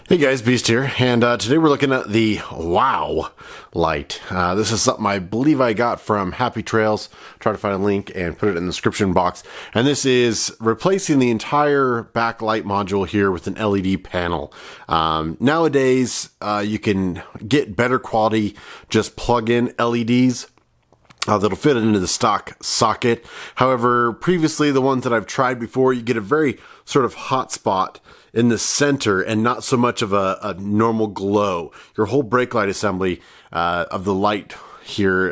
Hey guys, Beast here, and today we're looking at the Wow light. This is something I believe I got from Happy Trails. Try to find a link and put it in the description box. And this is replacing the entire backlight module here with an LED panel. Nowadays, you can get better quality, just plug in LEDs. That'll fit into the stock socket. However, previously, the ones that I've tried before, you get a very sort of hot spot in the center and not so much of a normal glow. Your whole brake light assembly of the light here,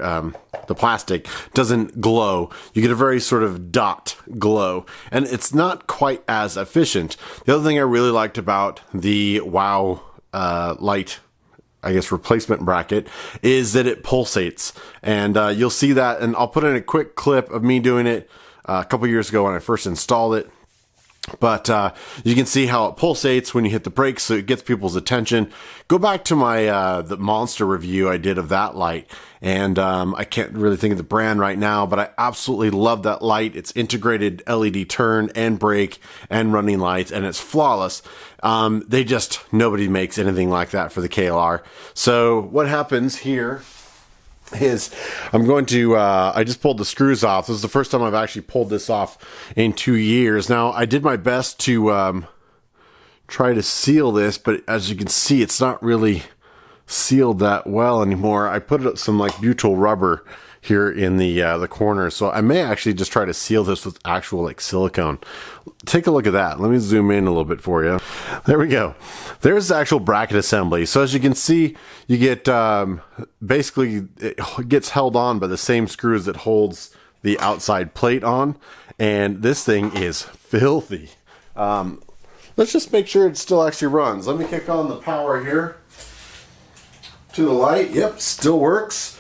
the plastic, doesn't glow. You get a very sort of dot glow, and it's not quite as efficient. The other thing I really liked about the Wow light, I guess, replacement bracket, is that it pulsates, and you'll see that, and I'll put in a quick clip of me doing it a couple years ago when I first installed it. But you can see how it pulsates when you hit the brakes, so it gets people's attention. Go back to my the monster review I did of that light, and I can't really think of the brand right now, but I absolutely love that light. It's integrated LED turn and brake and running lights, and it's flawless. Nobody makes anything like that for the KLR. So what happens here is I'm going to, I just pulled the screws off. This is the first time I've actually pulled this off in 2 years. Now, I did my best to try to seal this, but as you can see, it's not really sealed that well anymore. I put some like butyl rubber here in the corner, so I may actually just try to seal this with actual like silicone. Take a look at that. Let me zoom in a little bit for you. There we go. There's the actual bracket assembly. So as you can see, you get basically it gets held on by the same screws that holds the outside plate on, and this thing is filthy. Let's just make sure it still actually runs. Let me kick on the power here to the light. Yep, still works.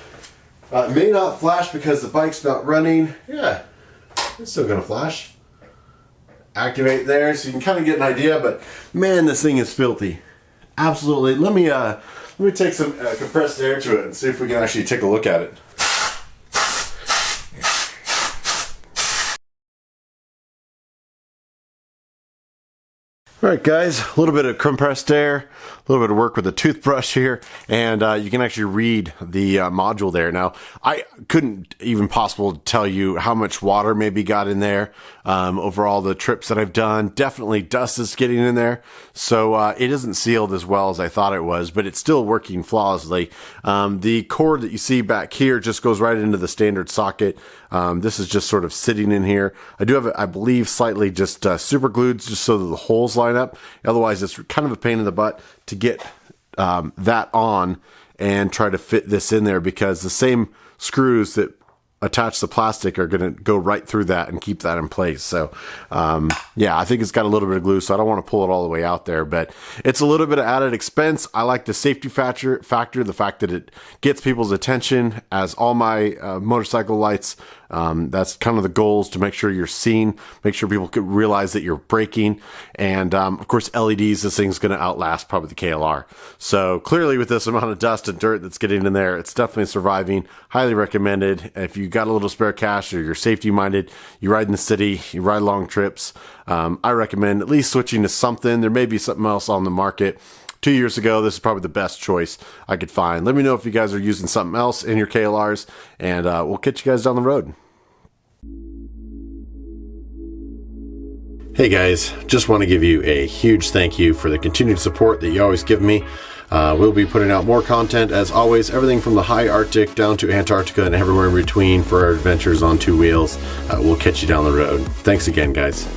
It may not flash because the bike's not running. Yeah, it's still gonna flash. Activate there so you can kind of get an idea, but man, this thing is filthy. Absolutely. Let me take some compressed air to it and see if we can actually take a look at it. Alright guys, a little bit of compressed air, a little bit of work with a toothbrush here, and you can actually read the module there. Now, I couldn't even possibly tell you how much water maybe got in there over all the trips that I've done. Definitely dust is getting in there, so it isn't sealed as well as I thought it was, but it's still working flawlessly. The cord that you see back here just goes right into the standard socket. This is just sort of sitting in here. I do have it, I believe, slightly just super glued just so that the holes line up. Otherwise, it's kind of a pain in the butt to get that on and try to fit this in there, because the same screws that attach the plastic are going to go right through that and keep that in place. So yeah, I think it's got a little bit of glue, so I don't want to pull it all the way out there, but it's a little bit of added expense. I like the safety factor, the fact that it gets people's attention, as all my motorcycle lights, that's kind of the goal, is to make sure you're seen, make sure people can realize that you're braking, and of course LEDs, this thing's going to outlast probably the KLR. So clearly with this amount of dust and dirt that's getting in there, it's definitely surviving. Highly recommended. If you got a little spare cash or you're safety minded, you ride in the city, you ride long trips, I recommend at least switching to something. There may be something else on the market. 2 years ago, this is probably the best choice I could find. Let me know if you guys are using something else in your KLRs, and we'll catch you guys down the road. Hey guys, just want to give you a huge thank you for the continued support that you always give me. We'll be putting out more content, as always, everything from the high Arctic down to Antarctica and everywhere in between for our adventures on two wheels. We'll catch you down the road. Thanks again, guys.